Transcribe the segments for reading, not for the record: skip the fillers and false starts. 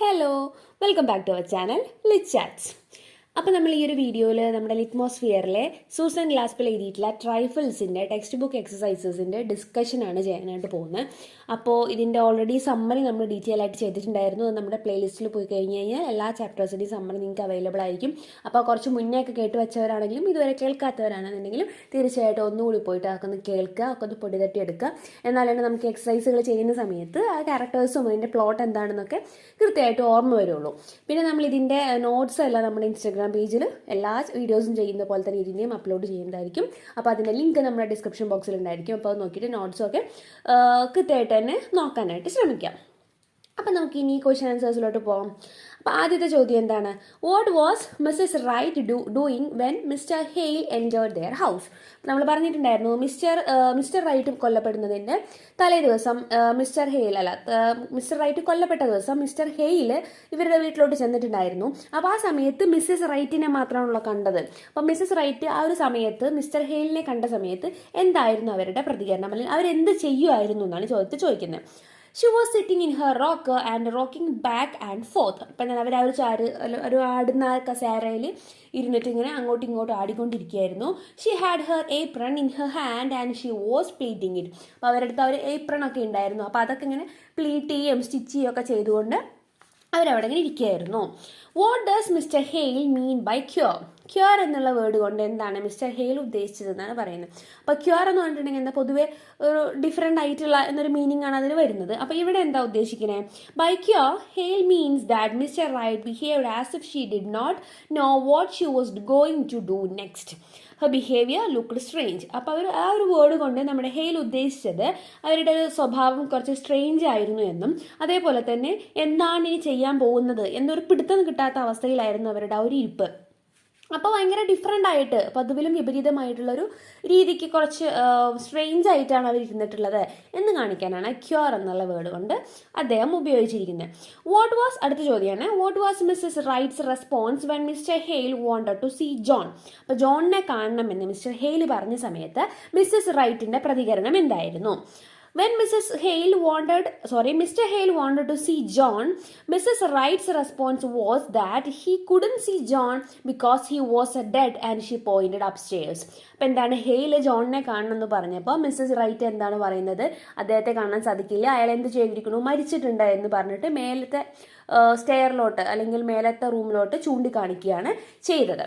Hello, welcome back to our channel lit chats. അപ്പോൾ നമ്മൾ ഈ ഒരു വീഡിയോയിൽ നമ്മുടെ ലിറ്റ്മോസ്ഫിയറിലെ സൂസൻ ഗ്ലാസ്പെൽ എഴുതിയിട്ടുള്ള ട്രൈഫിൾസിൻ്റെ ടെക്സ്റ്റ് ബുക്ക് എക്സസൈസസിൻ്റെ ഡിസ്കഷനാണ് ചെയ്യാനായിട്ട് പോകുന്നത്. അപ്പോൾ ഇതിൻ്റെ ഓൾറെഡി സമ്മറി നമ്മൾ ഡീറ്റെയിൽ ആയിട്ട് ചെയ്തിട്ടുണ്ടായിരുന്നു. നമ്മുടെ പ്ലേലിസ്റ്റിൽ പോയി കഴിഞ്ഞ് കഴിഞ്ഞാൽ എല്ലാ ചാപ്റ്റേഴ്സിൻ്റെയും സമ്മറി നിങ്ങൾക്ക് അവൈലബിൾ ആയിരിക്കും. അപ്പോൾ കുറച്ച് മുന്നേ ഒക്കെ കേട്ട് വെച്ചവരാണെങ്കിലും ഇതുവരെ കേൾക്കാത്തവരാണെന്നുണ്ടെങ്കിലും തീർച്ചയായിട്ടും ഒന്നുകൂടി പോയിട്ട് അതൊക്കെ ഒന്ന് കേൾക്കുക, ഒക്കെ ഒന്ന് പൊടി തട്ടി എടുക്കുക. എന്നാലാണ് നമുക്ക് എക്സസൈസുകൾ ചെയ്യുന്ന സമയത്ത് ആ ക്യാരക്ടേഴ്സും അതിൻ്റെ പ്ലോട്ട് എന്താണെന്നൊക്കെ കൃത്യമായിട്ട് ഓർമ്മ വരുള്ളൂ. പിന്നെ നമ്മൾ ഇതിൻ്റെ നോട്ട്സ് എല്ലാം നമ്മുടെ ഇൻസ്റ്റാഗ്രാം പേജിൽ എല്ലാ വീഡിയോസും ചെയ്യുന്ന പോലെ തന്നെ ഇതിൻ്റെയും അപ്ലോഡ് ചെയ്യുന്നതായിരിക്കും. അപ്പോൾ അതിൻ്റെ ലിങ്ക് നമ്മുടെ ഡിസ്ക്രിപ്ഷൻ ബോക്സിൽ ഉണ്ടായിരിക്കും. അപ്പോൾ അത് നോക്കിയിട്ട് നോട്ട്സൊക്കെ കൃത്യമായിട്ട് തന്നെ നോക്കാനായിട്ട് ശ്രമിക്കാം. അപ്പം നമുക്ക് ഇനി ക്വസ്റ്റ്യൻ ആൻസേഴ്സിലോട്ട് പോകാം. അപ്പോൾ ആദ്യത്തെ ചോദ്യം എന്താണ്? What was Mrs Wright doing when Mr Hale entered their house? നമ്മൾ പറഞ്ഞിട്ടുണ്ടായിരുന്നു മിസ്റ്റർ റൈറ്റ് കൊല്ലപ്പെടുന്നതിൻ്റെ തലേ ദിവസം മിസ്റ്റർ റൈറ്റ് കൊല്ലപ്പെട്ട ദിവസം മിസ്റ്റർ ഹെയിൽ ഇവരുടെ വീട്ടിലോട്ട് ചെന്നിട്ടുണ്ടായിരുന്നു. അപ്പോൾ ആ സമയത്ത് മിസ്സസ് റൈറ്റിനെ മാത്രമാണല്ലോ കണ്ടത്. അപ്പോൾ മിസ്സസ് റൈറ്റ് ആ ഒരു സമയത്ത് മിസ്റ്റർ ഹെയിലിനെ കണ്ട സമയത്ത് എന്തായിരുന്നു അവരുടെ പ്രതികരണം, അല്ലെങ്കിൽ അവരെന്ത് ചെയ്യുമായിരുന്നു എന്നാണ് ചോദിക്കുന്നത്. She was sitting in her rocker and rocking back and fourth. അപ്പം എന്നാൽ അവർ ഒരു ആടുന്ന കസേരയിൽ ഇരുന്നിട്ട് ഇങ്ങനെ അങ്ങോട്ടും ഇങ്ങോട്ടും ആടിക്കൊണ്ടിരിക്കുകയായിരുന്നു. She had her apron in her hand and she was pleating it. അപ്പോൾ അവരുടെ അടുത്ത് ഒരു ഏപ്രൺ ഒക്കെ ഉണ്ടായിരുന്നു. അപ്പോൾ അതൊക്കെ ഇങ്ങനെ പ്ലീറ്റ് ചെയ്യുകയും സ്റ്റിച്ച് ചെയ്യുകയും ഒക്കെ ചെയ്തുകൊണ്ട് അവരവിടെ ഇങ്ങനെ ഇരിക്കുകയായിരുന്നു. What does Mr Hale mean by queer? Queer എന്നുള്ള വേർഡ് കൊണ്ട് എന്താണ് മിസ്റ്റർ ഹെയിൽ ഉദ്ദേശിച്ചതെന്നാണ് പറയുന്നത്. അപ്പോൾ ക്യൂർ എന്ന് പറഞ്ഞിട്ടുണ്ടെങ്കിൽ എന്താ, പൊതുവെ ഒരു ഡിഫറെൻ്റ് ആയിട്ടുള്ള എന്നൊരു മീനിങ് ആണ് അതിന് വരുന്നത്. അപ്പോൾ ഇവിടെ എന്താ ഉദ്ദേശിക്കുന്നത്? By queer Hale means that Mr Wright behaved as if she did not know what she was going to do next. Her behaviour looked strange. അപ്പോൾ അവർ ആ ഒരു വേർഡ് കൊണ്ട് നമ്മുടെ ഹെയിൽ ഉദ്ദേശിച്ചത് അവരുടെ ഒരു സ്വഭാവം കുറച്ച് സ്ട്രേഞ്ച് ആയിരുന്നു എന്നും, അതേപോലെ തന്നെ എന്താണ് ഇനി ചെയ്യാൻ പോകുന്നത് എന്നൊരു പിടുത്തം കിട്ടാത്ത അവസ്ഥയിലായിരുന്നു അവരുടെ ആ ഒരു ഇരിപ്പ്. അപ്പോൾ ഭയങ്കര ഡിഫറെൻ്റ് ആയിട്ട് പതിവിലും വിപരീതമായിട്ടുള്ളൊരു രീതിക്ക് കുറച്ച് സ്ട്രേഞ്ച് ആയിട്ടാണ് അവർ ഇരുന്നിട്ടുള്ളത് എന്ന് കാണിക്കാനാണ് ക്യൂർ എന്നുള്ള വേർഡ് കൊണ്ട് അദ്ദേഹം ഉപയോഗിച്ചിരിക്കുന്നത്. അടുത്ത ചോദ്യമാണ്, what was Mrs Wright's response when Mr Hale wanted to see John? അപ്പോൾ ജോണിനെ കാണണമെന്ന് മിസ്റ്റർ ഹെയിൽ പറഞ്ഞ സമയത്ത് മിസ്സസ് റൈറ്റിൻ്റെ പ്രതികരണം എന്തായിരുന്നു? When Mr. Hale wanted to see John, Mrs. Wright's response was that he couldn't see John because he was dead, and she pointed upstairs. അപ്പോൾ എന്താണ്, hail ജോണിനെ കാണണമെന്ന് പറഞ്ഞപ്പോൾ മിസ്സസ് റൈറ്റ് എന്താണ് പറയുന്നത്? അദ്ദേഹത്തെ കാണാൻ സാധിക്കില്ല, അയാൾ എന്ത് ചെയ്തിരിക്കുന്നു, മരിച്ചിട്ടുണ്ട് എന്ന് പറഞ്ഞിട്ട് മേലത്തെ സ്റ്റെയറിലോട്ട് അല്ലെങ്കിൽ മേലത്തെ റൂമിലോട്ട് ചൂണ്ടിക്കാണിക്കുകയാണ് ചെയ്തത്.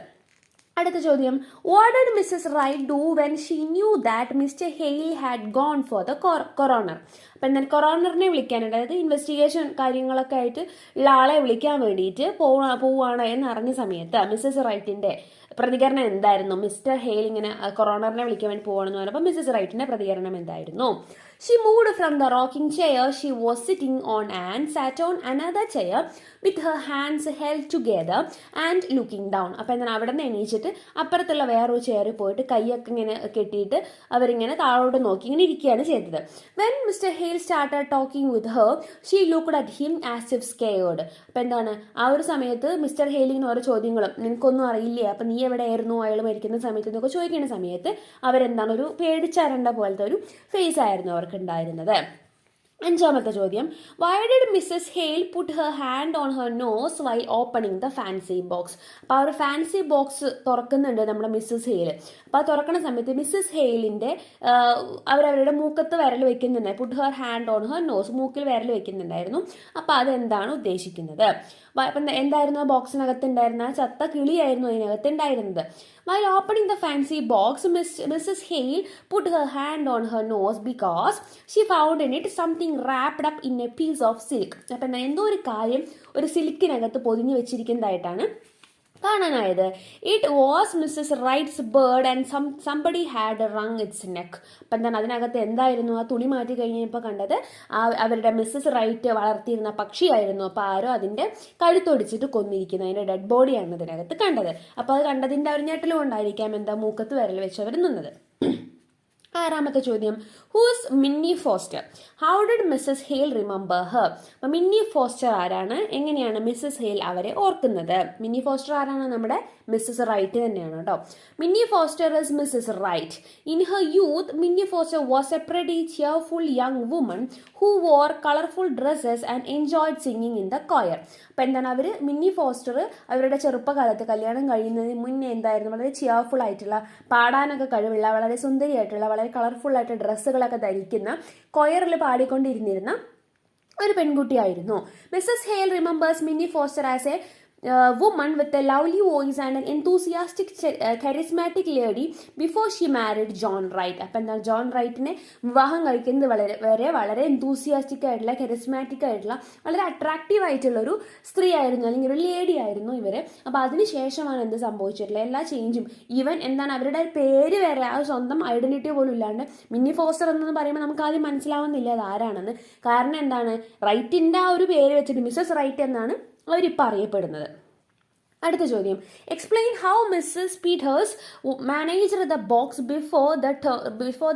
അടുത്ത ചോദ്യം, what did Mrs Wright do when she knew that Mr Hale had gone for the coroner? അപ്പം എന്നാൽ കൊറോണറിനെ വിളിക്കാനുണ്ട്, അതായത് ഇൻവെസ്റ്റിഗേഷൻ കാര്യങ്ങളൊക്കെ ആയിട്ട് ഉള്ള ആളെ വിളിക്കാൻ വേണ്ടിയിട്ട് പോവുകയാണ് എന്ന് അറിഞ്ഞ സമയത്ത് മിസ്സസ് റൈറ്റിൻ്റെ പ്രതികരണം എന്തായിരുന്നു? മിസ്റ്റർ ഹെയിൽ ഇങ്ങനെ കൊറോണറിനെ വിളിക്കാൻ വേണ്ടി പോവാണെന്ന് പറഞ്ഞപ്പോൾ മിസ്സസ് റൈറ്റിൻ്റെ പ്രതികരണം എന്തായിരുന്നു? She moved from the rocking chair she was sitting on and sat on another chair with her hands held together and looking down. അപ്പോൾ എന്നാൽ അവിടെ നിന്ന് എണീച്ചിട്ട് അപ്പുറത്തുള്ള വേറൊരു ചെയറിൽ പോയിട്ട് കൈയൊക്കെ ഇങ്ങനെ കെട്ടിയിട്ട് അവരിങ്ങനെ താഴോട്ട് നോക്കി ഇങ്ങനെ ഇരിക്കുകയാണ് ചെയ്തത്. When Mr. Hale started talking with her, she looked at him as if scared. അപ്പോൾ എന്താണ്, ആ ഒരു സമയത്ത് മിസ്റ്റർ ഹെയിലിന് ഓരോ ചോദ്യങ്ങളും, നിനക്കൊന്നും അറിയില്ലേ, അപ്പം നീ എവിടെയായിരുന്നു അയാൾ മരിക്കുന്ന സമയത്ത് എന്നൊക്കെ ചോദിക്കുന്ന സമയത്ത് അവരെന്താണ്, ഒരു പേടിച്ചരണ്ട പോലത്തെ ഒരു ഫേസ് ആയിരുന്നു അവർക്ക് ഉണ്ടായിരുന്നത്. അഞ്ചാമത്തെ ചോദ്യം, why did Mrs Hale put her hand on her nose while opening the fancy box? അപ്പോൾ ആ ഒരു ഫാൻസി ബോക്സ് തുറക്കുന്നുണ്ട് നമ്മുടെ മിസ്സസ് ഹെയിൽ. അപ്പോൾ ആ തുറക്കുന്ന സമയത്ത് മിസ്സസ് ഹെയിലിൻ്റെ അവരവരുടെ മൂക്കത്ത് വിരൽ വെക്കുന്നുണ്ട്. Put her hand on her nose, മൂക്കിൽ വിരൽ വെക്കുന്നുണ്ടായിരുന്നു. അപ്പോൾ അതെന്താണ് ഉദ്ദേശിക്കുന്നത്? അപ്പം എന്തായിരുന്നു ആ ബോക്സിനകത്ത് ഉണ്ടായിരുന്ന? ചത്ത കിളിയായിരുന്നു അതിനകത്ത് ഉണ്ടായിരുന്നത്. While opening the fancy box, Mrs. Hale put her hand on her nose because she found in it something wrapped up in a piece of silk. അപ്പം എന്തോ ഒരു കാര്യം ഒരു സിൽക്കിനകത്ത് പൊതിഞ്ഞു വെച്ചിരിക്കുന്നതായിട്ടാണ് കാണാനായത്. It was Mrs Wright's bird and somebody had wrung its neck. അപ്പം എന്താണ്, അതിനകത്ത് എന്തായിരുന്നു? ആ തുണി മാറ്റി കഴിഞ്ഞപ്പോൾ കണ്ടത് അവരുടെ മിസ്സസ് റൈറ്റ് വളർത്തിയിരുന്ന പക്ഷിയായിരുന്നു. അപ്പോൾ ആരോ അതിൻ്റെ കഴുത്തൊടിച്ചിട്ട് കൊന്നിരിക്കുന്നു, അതിൻ്റെ ഡെഡ് ബോഡിയാണ് ഇതിനകത്ത് കണ്ടത്. അപ്പോൾ അത് കണ്ടതിൻ്റെ ഒരു ഞെട്ടലും ഉണ്ടായിരിക്കാം എന്താ മൂക്കത്ത് വിരൽ വെച്ചവർ നിന്നത്. ആറാമത്തെ ചോദ്യം, who's Minnie Foster? How did Mrs Hale remember her? അപ്പം മിന്നി ഫോസ്റ്റർ ആരാണ്, എങ്ങനെയാണ് മിസ്സസ് ഹെയിൽ അവരെ ഓർക്കുന്നത്? മിന്നി ഫോസ്റ്റർ ആരാണ്? നമ്മുടെ മിസ്സസ് റൈറ്റ് തന്നെയാണ് കേട്ടോ. Minnie Foster is Mrs Wright. In her youth Minnie Foster was a pretty cheerful young woman who wore colourful dresses and enjoyed singing in the choir. അപ്പം എന്താണ് അവർ, മിന്നി ഫോസ്റ്റർ അവരുടെ ചെറുപ്പകാലത്ത് കല്യാണം കഴിയുന്നതിന് മുന്നേ എന്തായിരുന്നു, വളരെ ചിയർഫുൾ ആയിട്ടുള്ള, പാടാനൊക്കെ കഴിവുള്ള, വളരെ സുന്ദരിയായിട്ടുള്ള, വളരെ കളർഫുൾ ആയിട്ട് ഡ്രസ്സുകളൊക്കെ ധരിക്കുന്ന, കൊയറിൽ പാടിക്കൊണ്ടിരുന്നിരുന്ന ഒരു പെൺകുട്ടിയായിരുന്നു. മിസ്സസ് ഹെയിൽ റിമെമ്പേഴ്സ് മിന്നി foster as A woman with a lovely voice and an enthusiastic, charismatic lady before she married John Wright. അപ്പം എന്താണ്, ജോൺ റൈറ്റിനെ വിവാഹം കഴിക്കുന്നത് വളരെ എന്തൂസിയാസ്റ്റിക് ആയിട്ടുള്ള, കെറിസ്മാറ്റിക് ആയിട്ടുള്ള, വളരെ അട്രാക്റ്റീവ് ആയിട്ടുള്ള ഒരു സ്ത്രീ ആയിരുന്നു, അല്ലെങ്കിൽ ഒരു ലേഡി ആയിരുന്നു ഇവർ. അപ്പോൾ അതിനുശേഷമാണ് എന്ത് സംഭവിച്ചിട്ടുള്ളത്, എല്ലാ ചേഞ്ചും. ഈവൻ എന്താണ്, അവരുടെ പേര് വരെ, ആ സ്വന്തം ഐഡന്റിറ്റി പോലും ഇല്ലാണ്ട് മിന്നി ഫോസ്റ്റർ എന്ന് പറയുമ്പോൾ നമുക്ക് ആദ്യം മനസ്സിലാവുന്നില്ല അത് ആരാണെന്ന്. കാരണം എന്താണ്, റൈറ്റിൻ്റെ ആ ഒരു പേര് വെച്ചിട്ട് മിസ്സസ് റൈറ്റ് എന്നാണ് അവരിപ്പോൾ അറിയപ്പെടുന്നത്. അടുത്ത ചോദ്യം, explain how Mrs Peters managed the box before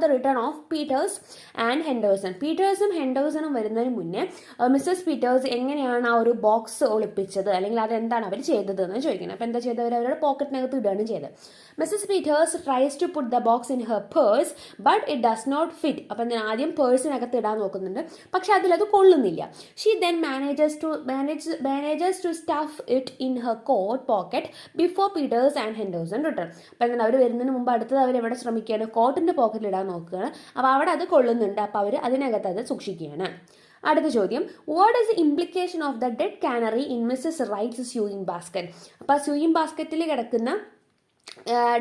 the return of Peters and Henderson. പീറ്റേഴ്സും ഹെൻഡേഴ്സണും വരുന്നതിന് മുന്നേ മിസ്സസ് പീറ്റേഴ്സ് എങ്ങനെയാണ് ആ ഒരു ബോക്സ് ഒളിപ്പിച്ചത്, അല്ലെങ്കിൽ അതെന്താണ് അവർ ചെയ്തത് എന്ന് ചോദിക്കുന്നത്. അപ്പോൾ എന്താ ചെയ്തത്, അവരുടെ പോക്കറ്റിനകത്ത് ഇടുകയാണ് ചെയ്തത്. Mrs Peters tries to put the box in her purse but it does not fit. അപ്പം ഞാൻ ആദ്യം പേഴ്സിനകത്ത് ഇടാൻ നോക്കുന്നുണ്ട്, പക്ഷെ അതിലത് കൊള്ളുന്നില്ല. She then manages to stuff it in her coat pocket before Peters and Henderson return. അപ്പം അങ്ങനെ അവർ വരുന്നതിന് മുമ്പ് അടുത്തത് അവർ എവിടെ ശ്രമിക്കുകയാണ്, കോട്ടിൻ്റെ പോക്കറ്റിൽ ഇടാൻ നോക്കുകയാണ്. അപ്പോൾ അവിടെ അത് കൊള്ളുന്നുണ്ട്, അപ്പോൾ അവർ അതിനകത്ത് അത് സൂക്ഷിക്കുകയാണ്. അടുത്ത ചോദ്യം, what is the implication of the dead canary in Mrs Wright's sewing basket? അപ്പോൾ ആ സ്യൂയിങ് ബാസ്ക്കറ്റിൽ കിടക്കുന്ന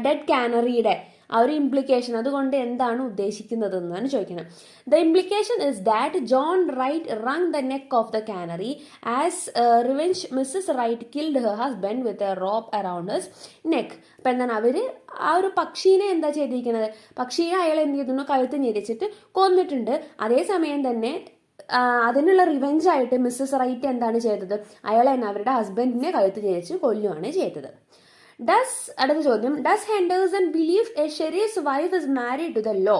ഡെഡ് കാനറിയുടെ ആ ഒരു ഇംപ്ലിക്കേഷൻ, അതുകൊണ്ട് എന്താണ് ഉദ്ദേശിക്കുന്നത് എന്നാണ് ചോദിക്കുന്നത്. The implication is that John Wright wrung the neck of the canary as revenge Mrs Wright killed her husband with a rope around his neck. അപ്പം എന്താണ്, അവർ ആ ഒരു പക്ഷീനെ എന്താ ചെയ്തിരിക്കുന്നത്, പക്ഷീനെ അയാൾ എന്ത് ചെയ്തിരുന്നു, കഴുത്ത് ഞെരിച്ചിട്ട് കൊന്നിട്ടുണ്ട്. അതേസമയം തന്നെ അതിനുള്ള റിവെഞ്ചായിട്ട് മിസ്സസ് റൈറ്റ് എന്താണ് ചെയ്തത്, അയാളെ തന്നെ അവരുടെ ഹസ്ബൻഡിനെ കഴുത്ത് ഞെരിച്ച് കൊല്ലുകയാണ് ചെയ്തത്. അടുത്ത ചോദ്യം, does Henderson believe a sheriff's wife is married to the law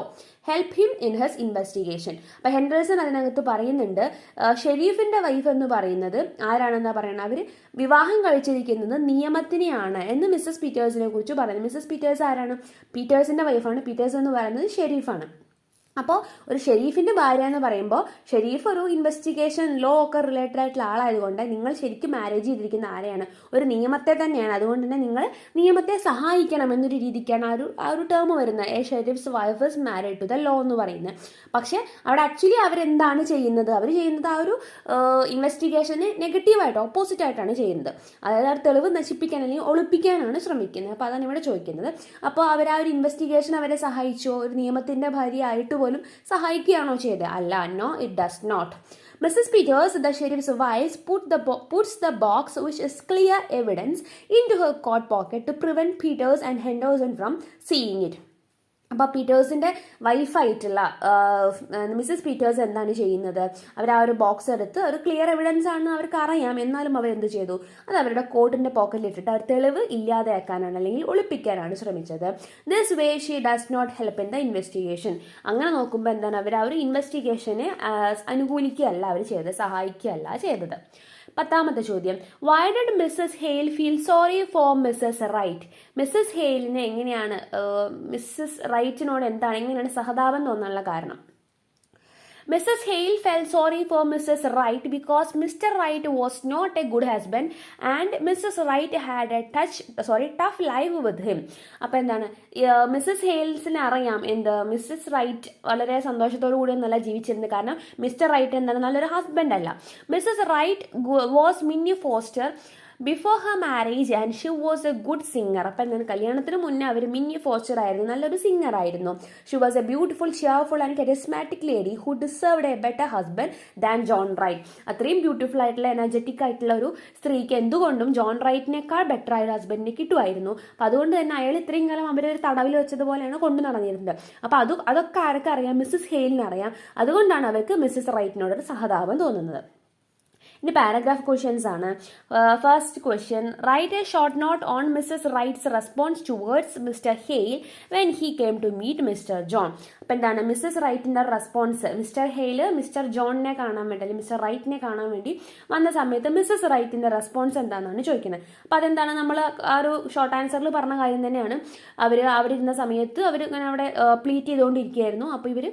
help him in his investigation? അപ്പം ഹെൻഡേഴ്സൺ അതിനകത്ത് പറയുന്നുണ്ട്, ഷെരീഫിന്റെ വൈഫ് എന്ന് പറയുന്നത് ആരാണെന്നാ പറയുന്നത്, അവർ വിവാഹം കഴിച്ചിരിക്കുന്നത് നിയമത്തിനെയാണ് എന്ന് മിസ്സസ് പീറ്റേഴ്സിനെ കുറിച്ച് പറയുന്നത്. മിസ്സസ് പീറ്റേഴ്സ് ആരാണ്, പീറ്റേഴ്സിന്റെ വൈഫാണ്. പീറ്റേഴ്സ് എന്ന് പറയുന്നത് ഷെരീഫാണ്. അപ്പോൾ ഒരു ഷെരീഫിൻ്റെ ഭാര്യ എന്ന് പറയുമ്പോൾ ഷെരീഫ് ഒരു ഇൻവെസ്റ്റിഗേഷൻ ലോ ഒക്കെ റിലേറ്റഡ് ആയിട്ടുള്ള ആളായതുകൊണ്ട് നിങ്ങൾ ശരിക്കും മാരേജ് ചെയ്തിരിക്കുന്ന ആരെയാണ്, ഒരു നിയമത്തെ തന്നെയാണ്. അതുകൊണ്ട് തന്നെ നിങ്ങൾ നിയമത്തെ സഹായിക്കണം എന്നൊരു രീതിക്കാണ് ആ ഒരു ടേം വരുന്നത്, a sheriff's wife is married to the law എന്ന് പറയുന്നത്. പക്ഷേ അവിടെ ആക്ച്വലി അവരെന്താണ് ചെയ്യുന്നത്, അവർ ചെയ്യുന്നത് ആ ഒരു ഇൻവെസ്റ്റിഗേഷനെ നെഗറ്റീവായിട്ട്, ഓപ്പോസിറ്റ് ആയിട്ടാണ് ചെയ്യുന്നത്. അതായത് ആ തെളിവ് നശിപ്പിക്കാൻ അല്ലെങ്കിൽ ഒളിപ്പിക്കാനാണ് ശ്രമിക്കുന്നത്. അപ്പോൾ അതാണ് ഇവിടെ ചോദിക്കുന്നത്. അപ്പോൾ അവർ ആ ഒരു ഇൻവെസ്റ്റിഗേഷൻ അവരെ സഹായിച്ചോ, ഒരു നിയമത്തിൻ്റെ ഭാര്യയായിട്ട് പോലും സഹായിക്കുകയാണോ ചെയ്തത്? അല്ല, no it does not. Mrs. Peters, the sheriff's wife, puts the box, which is clear evidence, into her coat pocket to prevent Peters and Henderson from seeing it. അപ്പോൾ പീറ്റേഴ്സിൻ്റെ വൈഫായിട്ടുള്ള മിസ്സസ് പീറ്റേഴ്സ് എന്താണ് ചെയ്യുന്നത്, അവർ ആ ഒരു ബോക്സ് എടുത്ത് ഒരു clear evidence ആണെന്ന് അവർക്ക് അറിയാം, എന്നാലും അവരെന്ത് ചെയ്തു, അത് അവരുടെ കോട്ടിൻ്റെ പോക്കറ്റിലിട്ടിട്ട് അവർ തെളിവ് ഇല്ലാതെയാക്കാനാണ് അല്ലെങ്കിൽ ഒളിപ്പിക്കാനാണ് ശ്രമിച്ചത്. This way she does not help in the investigation. അങ്ങനെ നോക്കുമ്പോൾ എന്താണ്, അവർ ആ ഒരു ഇൻവെസ്റ്റിഗേഷനെ അനുകൂലിക്കുകയല്ല അവർ ചെയ്തത്, സഹായിക്കുകയല്ല ചെയ്തത്. പത്താമത്തെ ചോദ്യം, why did Mrs Hale feel sorry for Mrs Wright? Mrs ഹെയിലിന് എങ്ങനെയാണ് മിസ്സസ് റൈറ്റിനോട് എങ്ങനെയാണ് സഹതാപം തോന്നാനുള്ള കാരണം? Mrs. Hale felt sorry for Mrs. Wright because Mr. Wright was not a good husband and Mrs. Wright had a tough life with him. അപ്പോൾ എന്താണ്, Mrs ഹെയിൽസിനെ അറിയാം Mrs right വളരെ സന്തോഷത്തോടു കൂടി നല്ല ജീവിച്ചിരുന്നത്, കാരണം മിസ്റ്റർ റൈറ്റ് എന്താണ്, നല്ലൊരു ഹസ്ബൻഡ് അല്ല. Mrs Wright was Minnie Foster before Har marriage and she was A good singer. അപ്പം എന്താണ്, കല്യാണത്തിന് മുന്നേ അവർ മിന്നി ഫോസ്റ്റർ ആയിരുന്നു, നല്ലൊരു സിംഗർ ആയിരുന്നു. She was a beautiful, cheerful and charismatic lady who deserved a better husband than John Wright. അത്രയും beautiful ആയിട്ടുള്ള എനർജറ്റിക് ആയിട്ടുള്ള ഒരു സ്ത്രീക്ക് എന്തുകൊണ്ടും ജോൺ റൈറ്റിനേക്കാൾ ബെറ്റർ ആയ ഹസ്ബൻഡിനെ കിട്ടുമായിരുന്നു. അപ്പം അതുകൊണ്ട് തന്നെ അയാൾ ഇത്രയും കാലം അവരൊരു തടവിൽ വെച്ചതുപോലെയാണ് കൊണ്ടു നടന്നിരുന്നത്. അപ്പോൾ അതൊക്കെ ആരൊക്കെ അറിയാം, മിസ്സസ് ഹെയിലിന് അറിയാം. അതുകൊണ്ടാണ് അവർക്ക് മിസ്സസ് റൈറ്റിനോടൊരു സഹതാപം തോന്നുന്നത്. ഇനി പാരഗ്രാഫ് ക്വസ്റ്റ്യൻസ് ആണ്. First question, write a short note on Mrs Wright's response towards Mr Hale when he came to meet Mr John. അപ്പം എന്താണ് മിസ്സസ് റൈറ്റിൻ്റെ റെസ്പോൺസ്, മിസ്റ്റർ ഹെയിൽ മിസ്റ്റർ ജോണിനെ കാണാൻ വേണ്ടി അല്ലെങ്കിൽ മിസ്റ്റർ റൈറ്റിനെ കാണാൻ വേണ്ടി വന്ന സമയത്ത് മിസ്സസ് റൈറ്റിൻ്റെ റെസ്പോൺസ് എന്താണെന്നാണ് ചോദിക്കുന്നത്. അപ്പം അതെന്താണ്, നമ്മൾ ആ ഒരു ഷോർട്ട് ആൻസറിൽ പറഞ്ഞ കാര്യം തന്നെയാണ്. അവിടെ ഇരുന്ന സമയത്ത് അവർ ഇങ്ങനെ അവിടെ പ്ലീറ്റ് ചെയ്തുകൊണ്ടിരിക്കുകയായിരുന്നു. അപ്പോൾ ഇവർ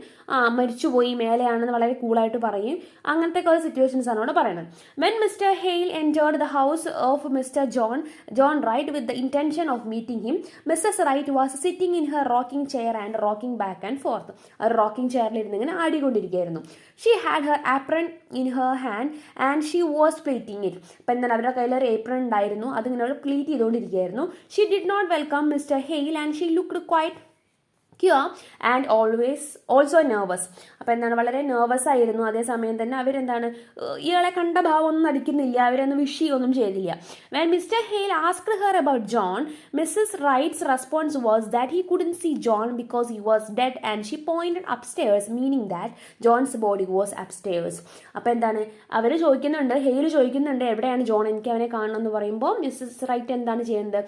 മരിച്ചുപോയി, മേലെയാണെന്ന് വളരെ കൂളായിട്ട് പറയും. അങ്ങനത്തെ കുറേ സിറ്റുവേഷൻസ് ആണ് അവിടെ പറയുന്നത്. When Mr Hale entered the house of Mr John Wright with the intention of meeting him, Mrs Wright was sitting in her rocking chair and rocking back and forth. ആ റോക്കിംഗ് ചെയറിലിരുന്ന് ഇങ്ങനെ ആടിക്കൊണ്ടിരിക്കുകയായിരുന്നു. She had her apron in her hand and she was pleating it. അപ്പം എന്താണ്, അവരുടെ കയ്യിൽ ഒരു apron ഉണ്ടായിരുന്നു, അതിങ്ങനെ അവർ പ്ലീറ്റ് ചെയ്തുകൊണ്ടിരിക്കുകയായിരുന്നു. She did not welcome Mr Hale and she looked quite queer and also nervous. അപ്പോൾ എന്താണ്, വളരെ നെർവസ് ആയിരുന്നു. അതേസമയം തന്നെ അവരെന്താണ്, ഇയാളെ കണ്ട ഭാവമൊന്നും നടിക്കുന്നില്ല, അവരൊന്നും വിഷ് ചെയ്യുകയൊന്നും ചെയ്തില്ല. When Mr Hale asked her about John, Mrs Wright's response was that he couldn't see John because he was dead and she pointed upstairs, meaning that John's body was upstairs. അപ്പോൾ എന്താണ്, അവർ ചോദിക്കുന്നുണ്ട്, hail ചോദിക്കുന്നുണ്ട് എവിടെയാണ് John, എനിക്ക് അവനെ കാണണമെന്ന് പറയുമ്പോൾ Mrs right എന്താണ് ചെയ്യുന്നത്,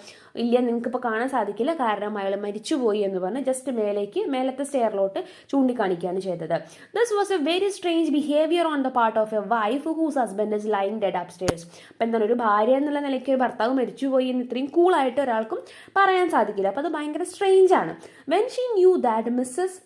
ഇല്ല നിങ്ങൾക്കിപ്പോൾ കാണാൻ സാധിക്കില്ല കാരണം അയാൾ മരിച്ചുപോയി എന്ന് പറഞ്ഞ് ജസ്റ്റ് മേലത്തെ സ്റ്റെയറിലോട്ട് ചൂണ്ടിക്കാണിക്കുകയാണ് ചെയ്തത്. This was a very strange behaviour on the part of a wife whose husband is lying dead upstairs. അപ്പം എന്താണ്, ഒരു ഭാര്യ എന്നുള്ള നിലയ്ക്ക് ഭർത്താവ് മരിച്ചുപോയി എന്ന് ഇത്രയും കൂളായിട്ട് ഒരാൾക്കും പറയാൻ സാധിക്കില്ല. അപ്പോൾ അത് ഭയങ്കര സ്ട്രേഞ്ച് ആണ്. When she knew that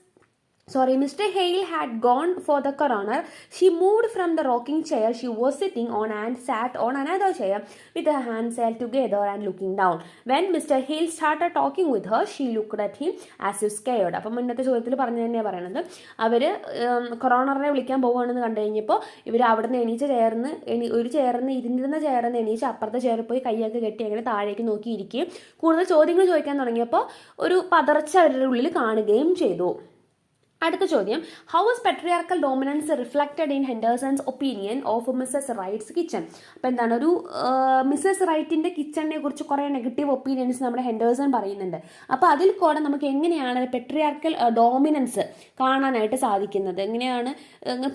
Mr. Hale had gone for the coroner, she moved from the rocking chair she was sitting on and sat on another chair with her hands held together and looking down. When Mr. Hale started talking with her, she looked at him as if scared. അപ്പം മുന്നത്തെ ചോദ്യത്തിൽ പറഞ്ഞു തന്നെയാണ് പറയുന്നത്, അവർ കൊറോണറിനെ വിളിക്കാൻ പോകുകയാണെന്ന് കണ്ടു കഴിഞ്ഞപ്പോൾ ഇവർ അവിടെ നിന്ന് ഒരു ഇരുന്നിരുന്ന ചെയറിന്ന് എണീച്ച് അപ്പുറത്തെ ചെയറിൽ പോയി കൈയൊക്കെ കെട്ടി അങ്ങനെ താഴേക്ക് നോക്കിയിരിക്കുകയും കൂടുതൽ ചോദ്യങ്ങൾ ചോദിക്കാൻ തുടങ്ങിയപ്പോൾ ഒരു പതർച്ച അവരുടെ ഉള്ളിൽ കാണുകയും ചെയ്തു. അടുത്ത ചോദ്യം, how is patriarchal dominance reflected in Henderson's opinion of Mrs Wright's kitchen. അപ്പോൾ എന്താണ്, ഒരു മിസ്സസ് റൈറ്റിൻ്റെ കിച്ചണിനെ കുറിച്ച് കുറേ നെഗറ്റീവ് ഒപ്പീനിയൻസ് നമ്മുടെ ഹെൻഡേഴ്സൺ പറയുന്നുണ്ട്. അപ്പോൾ അതിൽ കൂടെ നമുക്ക് എങ്ങനെയാണ് പെട്രിയാർക്കൽ ഡോമിനൻസ് കാണാനായിട്ട് സാധിക്കുന്നത്, എങ്ങനെയാണ്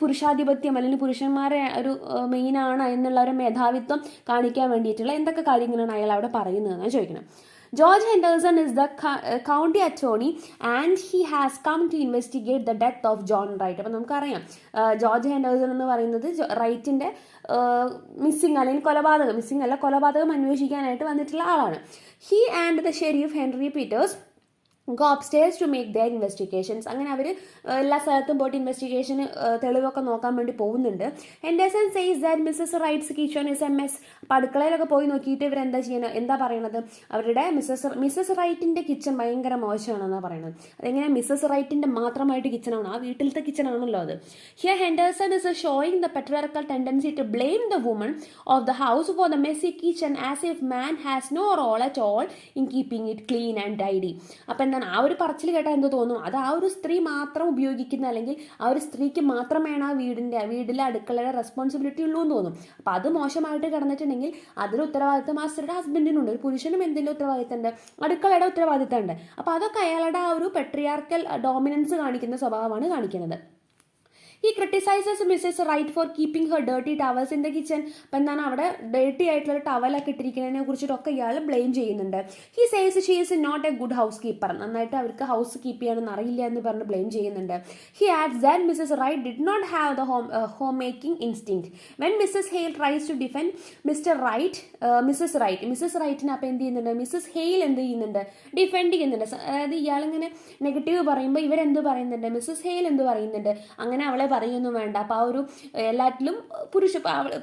പുരുഷാധിപത്യം അല്ലെങ്കിൽ പുരുഷന്മാരെ ഒരു മെയിനാണ് എന്നുള്ള ഒരു മേധാവിത്വം കാണിക്കാൻ വേണ്ടിയിട്ടുള്ള എന്തൊക്കെ കാര്യങ്ങളാണ് അയാൾ അവിടെ പറയുന്നതെന്നാണ് ചോദിക്കണം. George Henderson is the county attorney and he has come to investigate the death of John Wright. അപ്പോൾ നമുക്കറിയാം ജോർജ് ഹെൻഡേഴ്സൺ എന്ന് പറയുന്നത് റൈറ്റിൻ്റെ അല്ലെങ്കിൽ കൊലപാതകം അന്വേഷിക്കാനായിട്ട് വന്നിട്ടുള്ള ആളാണ്. He and the sheriff Henry Peters go upstairs to make their investigations. അങ്ങനെ അവർ എല്ലാ സ്ഥലത്തും പോയിട്ട് ഇൻവെസ്റ്റിഗേഷന് തെളിവൊക്കെ നോക്കാൻ വേണ്ടി പോകുന്നുണ്ട്. Henderson says that Mrs Wright's kitchen is a mess. അപ്പോൾ അടുക്കളയിലൊക്കെ പോയി നോക്കിയിട്ട് ഇവരെന്താ ചെയ്യണം, എന്താ പറയണത്, അവരുടെ മിസ്സസ് റൈറ്റിൻ്റെ കിച്ചൺ ഭയങ്കര മോശമാണെന്നാണ് പറയുന്നത്. അതെങ്ങനെ മിസ്സസ് റൈറ്റിൻ്റെ മാത്രമായിട്ട് കിച്ചണാണ്, ആ വീട്ടിലത്തെ കിച്ചണാണല്ലോ അത്. Here Henderson is showing the patriarchal tendency to blame the woman of the house for the messy kitchen as if man has no role at all in keeping it clean and tidy. അപ്പം ആ ഒരു പറച്ചിൽ കേട്ടാൽ എന്ത് തോന്നും, അത് ആ ഒരു സ്ത്രീ മാത്രം ഉപയോഗിക്കുന്ന അല്ലെങ്കിൽ ആ ഒരു സ്ത്രീക്ക് മാത്രമേണ് ആ വീട്ടിലെ അടുക്കളയുടെ റെസ്പോൺസിബിലിറ്റി ഉള്ളൂ എന്ന് തോന്നും. അപ്പം അത് മോശമായിട്ട് കിടന്നിട്ടുണ്ടെങ്കിൽ അതിൽ ഉത്തരവാദിത്തം ആ സ്ത്രീയുടെ ഹസ്ബൻഡിനുണ്ട്. ഒരു പുരുഷനും എന്തെങ്കിലും ഉത്തരവാദിത്തമുണ്ട്, അടുക്കളയുടെ ഉത്തരവാദിത്തമുണ്ട്. അപ്പോൾ അതൊക്കെ അയാളുടെ ആ ഒരു പെട്രിയാർക്കൽ ഡോമിനൻസ് കാണിക്കുന്ന സ്വഭാവമാണ് കാണിക്കുന്നത്. He criticizes Mrs. Wright for keeping her dirty towels in the kitchen. അപ്പം എന്താണ്, അവിടെ ഡേർട്ടി ആയിട്ടുള്ള ടവലൊക്കെ ഇട്ടിരിക്കുന്നതിനെ കുറിച്ചിട്ടൊക്കെ ഇയാൾ ബ്ലെയിം ചെയ്യുന്നുണ്ട്. He says she is not a good housekeeper. നന്നായിട്ട് അവർക്ക് ഹൗസ് കീപ്പ് ചെയ്യാനൊന്നും അറിയില്ല എന്ന് പറഞ്ഞ് ബ്ലെയിം ചെയ്യുന്നുണ്ട്. He adds that Mrs. Wright did not have the homemaking instinct. When Mrs. Hale tries to defend Mrs. Wrightനെ അപ്പം എന്ത് ചെയ്യുന്നുണ്ട്, മിസ്സസ് ഹെയിൽ എന്ത് ചെയ്യുന്നുണ്ട്, ഡിഫെൻഡ് ചെയ്യുന്നുണ്ട്. അതായത് ഇയാളിങ്ങനെ നെഗറ്റീവ് പറയുമ്പോൾ ഇവരെന്ത് പറയുന്നുണ്ട്, മിസ്സസ് ഹെയിൽ എന്ത് പറയുന്നുണ്ട്, അങ്ങനെ അവളെ പറയൊന്നും വേണ്ട. അപ്പോൾ ആ ഒരു എല്ലാറ്റിലും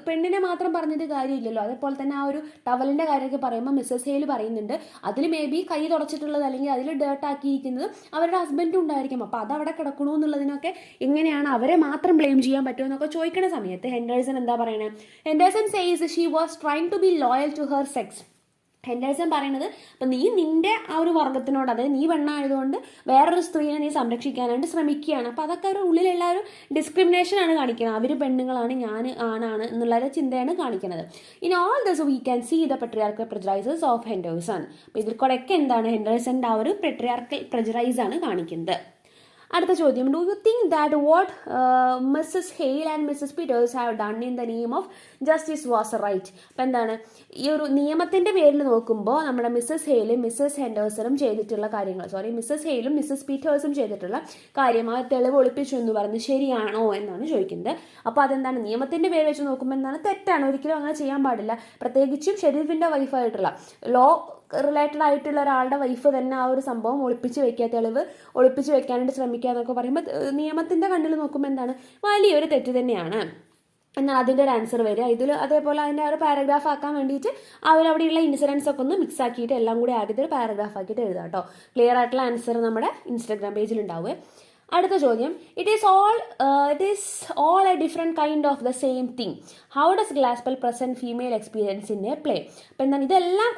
പെണ്ണിനെ മാത്രം പറഞ്ഞത് കാര്യമില്ലല്ലോ. അതേപോലെ തന്നെ ആ ഒരു ടവലിൻ്റെ കാര്യമൊക്കെ പറയുമ്പോൾ മിസ്സസ് ഹെയിൽ പറയുന്നുണ്ട് അതിൽ മേ ബി കൈ തുടച്ചിട്ടുള്ളത് അല്ലെങ്കിൽ അതിൽ ഡേർട്ടാക്കിയിരിക്കുന്നത് അവരുടെ ഹസ്ബൻഡും ഉണ്ടായിരിക്കും. അപ്പോൾ അതവിടെ കിടക്കണോ എന്നുള്ളതിനൊക്കെ എങ്ങനെയാണ് അവരെ മാത്രം ബ്ലെയിം ചെയ്യാൻ പറ്റുമെന്നൊക്കെ ചോദിക്കുന്ന സമയത്ത് ഹെൻഡേഴ്സൺ എന്താ പറയണേ, Henderson says she was trying to be loyal to her sex. Henderson പറയുന്നത്, അപ്പം നീ നിൻ്റെ ആ ഒരു വർഗത്തിനോട്, അതായത് നീ പെണ്ണായതുകൊണ്ട് വേറൊരു സ്ത്രീയെ നീ സംരക്ഷിക്കാനായിട്ട് ശ്രമിക്കുകയാണ്. അപ്പോൾ അതൊക്കെ ഒരു ഉള്ളിലുള്ള ഒരു ഡിസ്ക്രിമിനേഷനാണ് കാണിക്കുന്നത്. അവർ പെണ്ണുങ്ങളാണ്, ഞാൻ ആണാണ് എന്നുള്ളൊരു ചിന്തയാണ് കാണിക്കുന്നത്. In all this we can see the patriarchal prejudices of Henderson. അപ്പോൾ ഇതിൽ കൂടെയൊക്കെ എന്താണ്, ഹെൻഡേഴ്സൻ്റെ ആ ഒരു പെട്രിയാർക്കൽ പ്രജറൈസാണ് കാണിക്കുന്നത്. അടുത്ത ചോദ്യം, do you think that what Mrs Hale and Mrs Peters have done in the name of justice was right. അപ്പം എന്താണ് ഈ ഒരു നിയമത്തിൻ്റെ പേരിൽ നോക്കുമ്പോൾ നമ്മുടെ മിസ്സസ് ഹെയിലും മിസ്സസ് ഹെൻഡേഴ്സണും ചെയ്തിട്ടുള്ള കാര്യങ്ങൾ, മിസ്സസ് ഹെയിലും മിസ്സസ് പീറ്റേഴ്സും ചെയ്തിട്ടുള്ള കാര്യം ആ തെളിവ് ഒളിപ്പിച്ചു എന്ന് പറയുന്നത് ശരിയാണോ എന്നാണ് ചോദിക്കുന്നത്. അപ്പോൾ അതെന്താണ് നിയമത്തിൻ്റെ പേര് വെച്ച് നോക്കുമ്പോൾ എന്താണ് തെറ്റാണ്, ഒരിക്കലും അങ്ങനെ ചെയ്യാൻ പാടില്ല. പ്രത്യേകിച്ചും ഷെരീഫിൻ്റെ വൈഫായിട്ടുള്ള ലോ റിലേറ്റഡ് ആയിട്ടുള്ള ഒരാളുടെ വൈഫ് തന്നെ ആ ഒരു സംഭവം ഒളിപ്പിച്ച് വെക്കുക, തെളിവ് ഒളിപ്പിച്ച് വെക്കാനായിട്ട് ശ്രമിക്കുക എന്നൊക്കെ പറയുമ്പോൾ നിയമത്തിൻ്റെ കണ്ണിൽ നോക്കുമ്പോൾ എന്താണ് വലിയൊരു തെറ്റ് തന്നെയാണ് എന്നാൽ അതിൻ്റെ ഒരു ആൻസർ വരിക. ഇതിൽ അതേപോലെ അതിൻ്റെ ഒരു പാരഗ്രാഫ് ആക്കാൻ വേണ്ടിയിട്ട് അവരവിടെയുള്ള ഇൻസിഡൻസ് ഒക്കെ ഒന്ന് മിക്സ് ആക്കിയിട്ട് എല്ലാം കൂടി ആക്കിയിട്ട് ഒരു പാരഗ്രാഫ് ആക്കിയിട്ട് എഴുതാം കേട്ടോ. ക്ലിയർ ആയിട്ടുള്ള ആൻസർ നമ്മുടെ ഇൻസ്റ്റാഗ്രാം പേജിൽ ഉണ്ടാവുക. അടുത്ത ചോദ്യം, it is all a different kind of the same thing. How does Glaspell present female experience in a play. അപ്പം എന്താണ്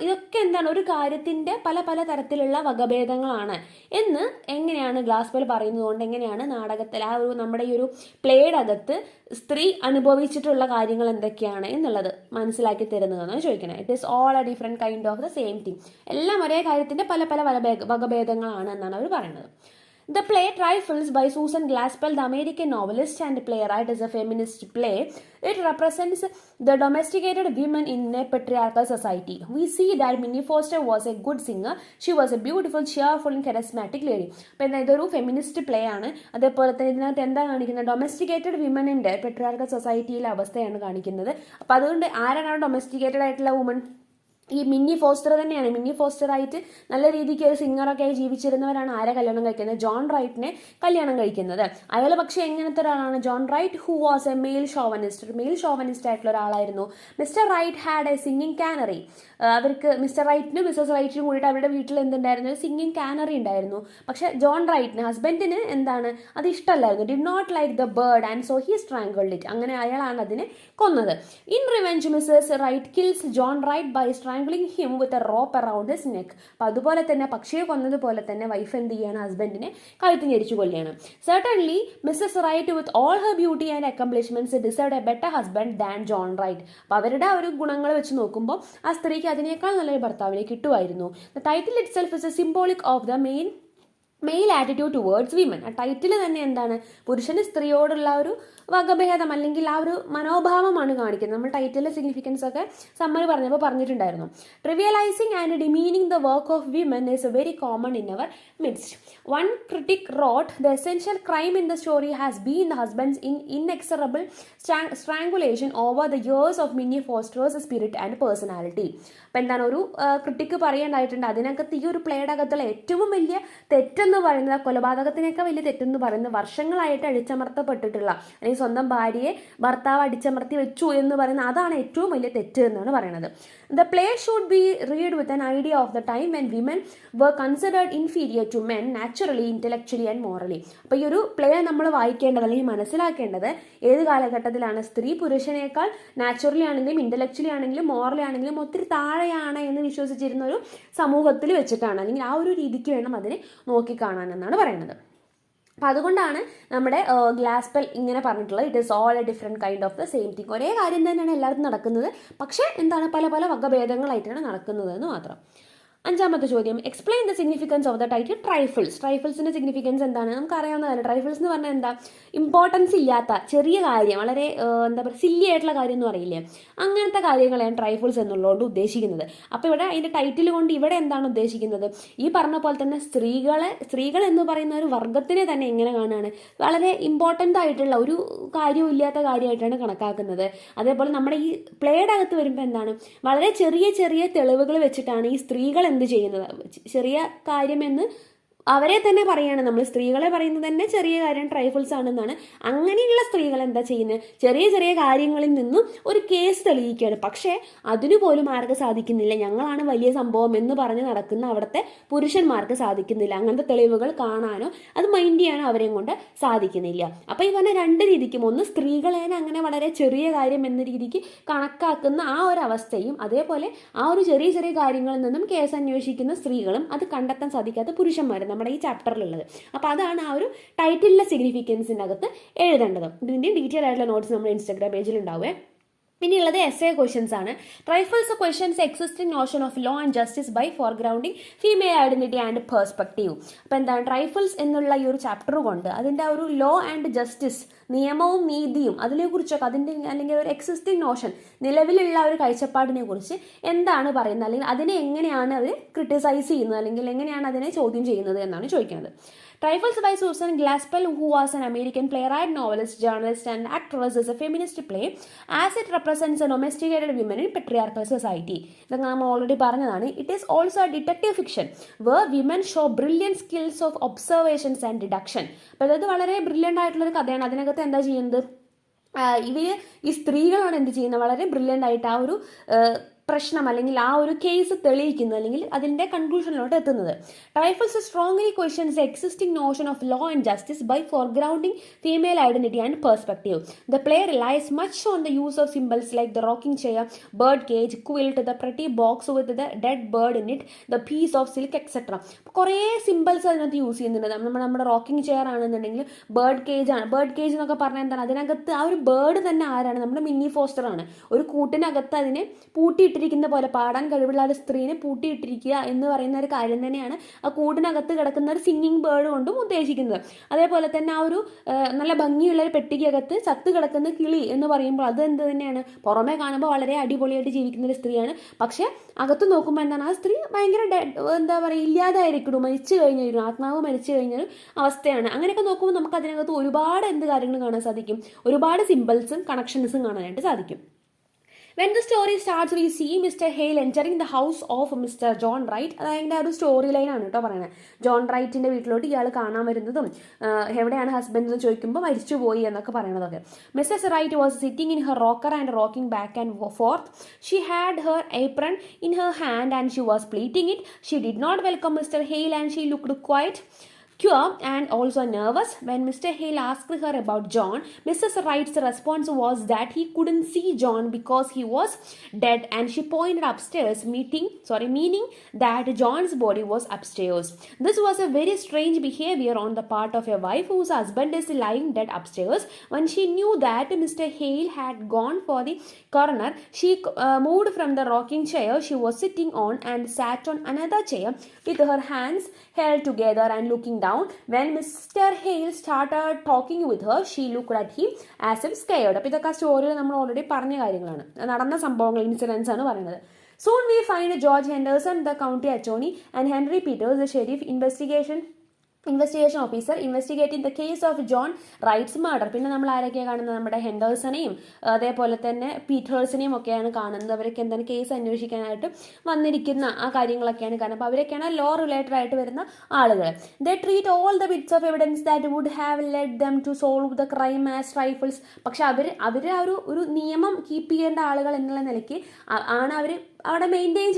ഇതൊക്കെ എന്താണ് ഒരു കാര്യത്തിൻ്റെ പല പല തരത്തിലുള്ള വകഭേദങ്ങളാണ് എന്ന് എങ്ങനെയാണ് ഗ്ലാസ്പെൽ പറയുന്നത് കൊണ്ട് എങ്ങനെയാണ് നാടകത്തിൽ ആ ഒരു നമ്മുടെ ഈ ഒരു പ്ലേയുടെ അകത്ത് സ്ത്രീ അനുഭവിച്ചിട്ടുള്ള കാര്യങ്ങൾ എന്തൊക്കെയാണ് എന്നുള്ളത് മനസ്സിലാക്കി തരുന്നതെന്നാണ് ചോദിക്കുന്നത്. It is all a different kind of the same thing. എല്ലാം ഒരേ കാര്യത്തിൻ്റെ പല പല വകഭേദങ്ങളാണ് എന്നാണ് അവർ പറയുന്നത്. The play Trifles by Susan Glaspell, the American novelist and playwright, is a feminist play. It represents the domesticated women in a patriarchal society. We see that Minnie Foster was a good singer. She was a beautiful, cheerful and charismatic lady. അപ്പോൾ ഇതൊരു feminist play ആണ്. അതേപോലെ തന്നെ ഇതിനകത്ത് എന്താ കാണിക്കുന്നത്, domesticated വിമനിൻ്റെ patriarchal സൊസൈറ്റിയിലെ അവസ്ഥയാണ് കാണിക്കുന്നത്. അപ്പോൾ അതുകൊണ്ട് ആരാണ് ഡൊമസ്റ്റിക്കേറ്റഡ് ആയിട്ടുള്ള വുമൺ? ഈ മിന്നി ഫോസ്റ്റർ തന്നെയാണ്. മിന്നി ഫോസ്റ്റർ ആയിട്ട് നല്ല രീതിക്ക് ഒരു സിംഗറൊക്കെ ആയി ജീവിച്ചിരുന്നവരാണ് ആരെ കല്യാണം കഴിക്കുന്നത്? ജോൺ റൈറ്റിനെ കല്യാണം കഴിക്കുന്നത്. അയാൾ പക്ഷേ എങ്ങനത്തെ ഒരാളാണ്? John Wright who was a male chauvinist ആയിട്ടുള്ള ഒരാളായിരുന്നു. Mr Wright had a singing canary. അവർക്ക് മിസ്റ്റർ റൈറ്റിനും മിസ്സസ് റൈറ്റിനും കൂടിയിട്ട് അവരുടെ വീട്ടിൽ എന്തുണ്ടായിരുന്നു? ഒരു സിംഗിങ് കാനറി ഉണ്ടായിരുന്നു. പക്ഷേ ജോൺ റൈറ്റിന് ഹസ്ബൻഡിന് എന്താണ് അത് ഇഷ്ടമല്ലായിരുന്നു. Did not like the bird and so he strangled it. അങ്ങനെ അയാളാണ് അതിനെ കൊന്നത്. In revenge Mrs Wright kills John Wright by strangling him with a rope around his neck. അപ്പോൾ അതുപോലെ തന്നെ പക്ഷിയെ കൊന്നതുപോലെ തന്നെ വൈഫ് എന്ത് ചെയ്യാണ്? ഹസ്ബൻഡിനെ കഴുത്ത് ഞെരിച്ചു കൊല്ലുകയാണ്. Certainly Mrs Wright with all her beauty and accomplishments deserved a better husband than John Wright. അപ്പോൾ അവരുടെ ഒരു ഗുണങ്ങൾ വെച്ച് നോക്കുമ്പോൾ ആ സ്ത്രീക്ക് അതിനേക്കാൾ നല്ലൊരു ഭർത്താവിനെ കിട്ടുമായിരുന്നു. The title itself is a symbolic of the male attitude towards women. ആ ടൈറ്റിൽ തന്നെ എന്താണ്? പുരുഷന് സ്ത്രീയോടുള്ള ഒരു വകഭേദം അല്ലെങ്കിൽ ആ ഒരു മനോഭാവമാണ് കാണിക്കുന്നത്. നമ്മൾ ടൈറ്റിലെ സിഗ്നിഫിക്കൻസ് ഒക്കെ സമ്മറി പറഞ്ഞപ്പോൾ പറഞ്ഞിട്ടുണ്ടായിരുന്നു. Trivialising and demeaning the work of women is very common in our midst. One critic wrote the essential crime in the story has been the husband's inexorable strangulation over the years of Minnie Foster's spirit and personality. അപ്പം എന്താണ് ഒരു critic പറയേണ്ടതായിട്ടുണ്ട്. അതിനകത്ത് ഈ ഒരു പ്ലേയുടെ അകത്തുള്ള ഏറ്റവും വലിയ തെറ്റെന്ന് പറയുന്നത്, കൊലപാതകത്തിനേക്കാൾ വലിയ തെറ്റെന്ന് പറയുന്നത് വർഷങ്ങളായിട്ട് അടിച്ചമർത്തപ്പെട്ടിട്ടുള്ള അല്ലെങ്കിൽ സ്വന്തം ഭാര്യയെ ഭർത്താവ് അടിച്ചമർത്തി വെച്ചു എന്ന് പറയുന്ന അതാണ് ഏറ്റവും വലിയ തെറ്റ് എന്നാണ് പറയുന്നത്. The play should be read with an idea of the time when women were considered inferior to men naturally, intellectually and morally. അപ്പോൾ ഈ ഒരു പ്ലേ നമ്മൾ വായിക്കേണ്ടത് അല്ലെങ്കിൽ മനസ്സിലാക്കേണ്ടത് ഏത് കാലഘട്ടത്തിലാണ്? സ്ത്രീ പുരുഷനേക്കാൾ നാച്ചുറലി ആണെങ്കിലും ഇന്റലക്ച്വലി ആണെങ്കിലും മോറലി ആണെങ്കിലും ഒത്തിരി താഴെയാണ് എന്ന് വിശ്വസിച്ചിരുന്ന ഒരു സമൂഹത്തിൽ വെച്ചിട്ടാണ്, അല്ലെങ്കിൽ ആ ഒരു രീതിക്ക് വേണം അതിനെ നോക്കിക്കാണാൻ എന്നാണ് പറയുന്നത്. അപ്പോൾ അതുകൊണ്ടാണ് നമ്മുടെ ഗ്ലാസ്പെൽ ഇങ്ങനെ പറഞ്ഞിട്ടുള്ളത്. It is all a different kind of the same thing. ഒരേ കാര്യം തന്നെയാണ് എല്ലായിടത്തും നടക്കുന്നത്, പക്ഷേ എന്താണ് പല പല വകഭേദങ്ങളായിട്ടാണ് നടക്കുന്നത് എന്ന് മാത്രം. അഞ്ചാമത്തെ ചോദ്യം, explain the significance of the title Trifles. ട്രൈഫിൾസിൻ്റെ സിഗ്നിഫിക്കൻസ് എന്താണ്? നമുക്കറിയാവുന്നതാണ്. ട്രൈഫിൾസ് എന്ന് പറഞ്ഞാൽ എന്താ? ഇമ്പോർട്ടൻസ് ഇല്ലാത്ത ചെറിയ കാര്യം, വളരെ എന്താ പറയുക സില്ലി ആയിട്ടുള്ള കാര്യം എന്ന് പറയില്ലേ, അങ്ങനത്തെ കാര്യങ്ങളെയാണ് ട്രൈഫിൾസ് എന്നുള്ളതുകൊണ്ട് ഉദ്ദേശിക്കുന്നത്. അപ്പോൾ ഇവിടെ അതിൻ്റെ ടൈറ്റിൽ കൊണ്ട് ഇവിടെ എന്താണ് ഉദ്ദേശിക്കുന്നത്? ഈ പറഞ്ഞ പോലെ തന്നെ സ്ത്രീകൾ എന്ന് പറയുന്ന ഒരു വർഗത്തിനെ തന്നെ എങ്ങനെ കാണുകയാണ്? വളരെ ഇമ്പോർട്ടൻ്റ് ആയിട്ടുള്ള ഒരു കാര്യവും ഇല്ലാത്ത കാര്യമായിട്ടാണ് കണക്കാക്കുന്നത്. അതേപോലെ നമ്മുടെ ഈ പ്ലേയുടെ അകത്ത് വരുമ്പോൾ എന്താണ്? വളരെ ചെറിയ ചെറിയ തെളിവുകൾ വെച്ചിട്ടാണ് ഈ സ്ത്രീകൾ എന്ത് ചെയ്യുന്നത്? ചെറിയ കാര്യമെന്ന് അവരെ തന്നെ പറയുകയാണ് നമ്മൾ. സ്ത്രീകളെ പറയുന്നത് തന്നെ ചെറിയ കാര്യം ട്രൈഫിൾസ് ആണെന്നാണ്. അങ്ങനെയുള്ള സ്ത്രീകൾ എന്താ ചെയ്യുന്നത്? ചെറിയ ചെറിയ കാര്യങ്ങളിൽ നിന്നും ഒരു കേസ് തെളിയിക്കുകയാണ്. പക്ഷേ അതിനു പോലും ആർക്ക് സാധിക്കുന്നില്ല? ഞങ്ങളാണ് വലിയ സംഭവം എന്ന് പറഞ്ഞ് നടക്കുന്ന അവിടുത്തെ പുരുഷന്മാർക്ക് സാധിക്കുന്നില്ല. അങ്ങനത്തെ തെളിവുകൾ കാണാനോ അത് മൈൻഡ് ചെയ്യാനോ അവരെയും കൊണ്ട് സാധിക്കുന്നില്ല. അപ്പോൾ ഈ പറഞ്ഞ രണ്ട് രീതിക്കും, ഒന്ന് സ്ത്രീകളെ അങ്ങനെ വളരെ ചെറിയ കാര്യം എന്ന രീതിക്ക് കണക്കാക്കുന്ന ആ ഒരു അവസ്ഥയും, അതേപോലെ ആ ഒരു ചെറിയ ചെറിയ കാര്യങ്ങളിൽ നിന്നും കേസ് അന്വേഷിക്കുന്ന സ്ത്രീകളും അത് കണ്ടെത്താൻ സാധിക്കാത്ത പുരുഷന്മാരും നമ്മുടെ ഈ ചാപ്റ്ററിലുള്ളത്. അപ്പോൾ അതാണ് ആ ഒരു ടൈറ്റിലിലെ സിഗ്നിഫിക്കൻസിൻ്റെ അകത്ത് എഴുതേണ്ടത്. ഇതിൻ്റെ ഡീറ്റെയിൽ ആയിട്ടുള്ള നോട്ട്സ് നമ്മുടെ ഇൻസ്റ്റാഗ്രാം പേജിൽ ഉണ്ടാവുക. പിന്നെയുള്ളത് എസ്സേ ക്വസ്റ്റ്യൻസ് ആണ്. Trifles questions existing notion of law and justice by foregrounding female identity and perspective. അപ്പോൾ എന്താണ് ട്രൈഫിൾസ് എന്നുള്ള ഈ ഒരു ചാപ്റ്റർ കൊണ്ട് അതിൻ്റെ ഒരു ലോ ആൻഡ് ജസ്റ്റിസ്, നിയമവും നീതിയും അതിനെക്കുറിച്ചൊക്കെ, അതിൻ്റെ അല്ലെങ്കിൽ ഒരു എക്സിസ്റ്റിംഗ് നോഷൻ, നിലവിലുള്ള ഒരു കാഴ്ചപ്പാടിനെ കുറിച്ച് എന്താണ് പറയുന്നത്, അല്ലെങ്കിൽ അതിനെ എങ്ങനെയാണ് അവർ ക്രിട്ടിസൈസ് ചെയ്യുന്നത്, അല്ലെങ്കിൽ എങ്ങനെയാണ് അതിനെ ചോദ്യം ചെയ്യുന്നത് എന്നാണ് ചോദിക്കുന്നത്. Trifles by Susan Glaspell, who was an American playwright, novelist, journalist, and actress, is a feminist play as it represents a domesticated women in patriarchal society. ഇതൊക്കെ നമ്മൾ ഓൾറെഡി പറഞ്ഞതാണ്. It is also a detective fiction where women show brilliant skills of observations and deduction. അപ്പോൾ ഇത് വളരെ brilliant ആയിട്ടുള്ളൊരു കഥയാണ്. അതിനകത്ത് എന്താ ചെയ്യുന്നത്, ഇവർ ഈ സ്ത്രീകളാണ് എന്ത് ചെയ്യുന്നത്, വളരെ ബ്രില്യൻ്റ് ആയിട്ട് ആ ഒരു പ്രശ്നം അല്ലെങ്കിൽ ആ ഒരു കേസ് തെളിയിക്കുന്നത് അല്ലെങ്കിൽ അതിൻ്റെ കൺക്ലൂഷനിലോട്ട് എത്തുന്നത്. Trifles strongly questions existing notion of law and justice by foregrounding female identity and perspective. The play relies much on the use of symbols like the rocking chair, bird cage, quilt, the pretty box with the dead bird in it, the piece of silk etcetera. കുറേ symbols അതിനകത്ത് use ചെയ്യുന്നുണ്ട്. നമ്മുടെ rocking chair ആണെന്നുണ്ടെങ്കിൽ bird cage ആണ്. Bird cage എന്നൊക്കെ പറഞ്ഞാൽ എന്താണ്, അതിനകത്ത് ആ ഒരു ബേർഡ് തന്നെ ആരാണ്, നമ്മുടെ മിന്നി ഫോസ്റ്റർ ആണ്. ഒരു കൂട്ടിനകത്ത് അതിനെ പൂട്ടിയിട്ടിരിക്കുന്ന പോലെ, പാടാൻ കഴിവുള്ള ഒരു സ്ത്രീനെ പൂട്ടിയിട്ടിരിക്കുക എന്ന് പറയുന്ന ഒരു കാര്യം തന്നെയാണ് ആ കൂടിനകത്ത് കിടക്കുന്ന ഒരു സിംഗിങ് ബേർഡ് കൊണ്ടും ഉദ്ദേശിക്കുന്നത്. അതേപോലെ തന്നെ ആ ഒരു നല്ല ഭംഗിയുള്ള ഒരു പെട്ടിക്കകത്ത് ചത്ത് കിടക്കുന്ന കിളി എന്ന് പറയുമ്പോൾ അത് എന്ത് തന്നെയാണ്, പുറമെ കാണുമ്പോൾ വളരെ അടിപൊളിയായിട്ട് ജീവിക്കുന്ന ഒരു സ്ത്രീയാണ്, പക്ഷേ അകത്ത് നോക്കുമ്പോൾ എന്താണ്, ആ സ്ത്രീ ഭയങ്കര എന്താ പറയുക, ഇല്ലാതായിരിക്കും, മരിച്ചു കഴിഞ്ഞൊരു ആത്മാവ് മരിച്ചു കഴിഞ്ഞൊരു അവസ്ഥയാണ്. അങ്ങനെയൊക്കെ നോക്കുമ്പോൾ നമുക്ക് അതിനകത്ത് ഒരുപാട് എന്ത് കാര്യങ്ങൾ കാണാൻ സാധിക്കും, ഒരുപാട് സിംബൽസും കണക്ഷൻസും കാണാനായിട്ട് സാധിക്കും. When the story starts, we see Mr. Hale entering the house of Mr. John Wright. അതായത് ഒരു സ്റ്റോറി ലൈനാണ് കേട്ടോ പറയുന്നത്. ജോൺ റൈറ്റിൻ്റെ വീട്ടിലോട്ട് ഇയാൾ കാണാൻ വരുന്നതും എവിടെയാണ് ഹസ്ബൻഡ് എന്ന് ചോദിക്കുമ്പോൾ മരിച്ചുപോയി എന്നൊക്കെ പറയണതൊക്കെ. Mrs Wright was sitting in her rocker and rocking back and forth. She had her apron in her hand and she was pleating it. She did not welcome Mr Hale and she looked quite queer and also nervous. When Mr. Hale asked her about John, Mrs. Wright's response was that he couldn't see John because he was dead, and she pointed upstairs, meaning that John's body was upstairs. This was a very strange behavior on the part of a wife whose husband is lying dead upstairs. When she knew that Mr. Hale had gone for the coroner, she moved from the rocking chair she was sitting on and sat on another chair with her hands held together and looking down. When Mr. Hale started talking with her, she looked at him as if scared. അപ്പോൾ ഇതൊക്കെ ആ സ്റ്റോറിയിൽ നമ്മൾ already പറഞ്ഞ കാര്യങ്ങളാണ്, നടന്ന സംഭവങ്ങൾ, incidents ആണ് പറയുന്നത്. Soon we find George Henderson, the county attorney, and Henry Peters, the sheriff investigation officer, investigating the case of John rights murder. പിന്നെ നമ്മൾ ആരൊക്കെയാണ് കാണുന്നത്, നമ്മുടെ ഹെൻഡേഴ്സനെയും അതേപോലെ തന്നെ പീറ്റേഴ്സിനെയും ഒക്കെയാണ് കാണുന്നത്. അവരൊക്കെ എന്താണ് കേസ് അന്വേഷിക്കാനായിട്ട് വന്നിരിക്കുന്ന ആ കാര്യങ്ങളൊക്കെയാണ് കാണുന്നത്. അപ്പോൾ അവരൊക്കെയാണ് ലോ റിലേറ്റഡ് ആയിട്ട് വരുന്ന ആളുകൾ. They treat all the bits of evidence that would have led them to solve the crime as Trifles. പക്ഷെ അവർ ആ ഒരു നിയമം കീപ്പ് ചെയ്യേണ്ട ആളുകൾ എന്നുള്ള നിലയ്ക്ക് ആണ് അവർ അവിടെ മെയിൻറ്റെയിൻ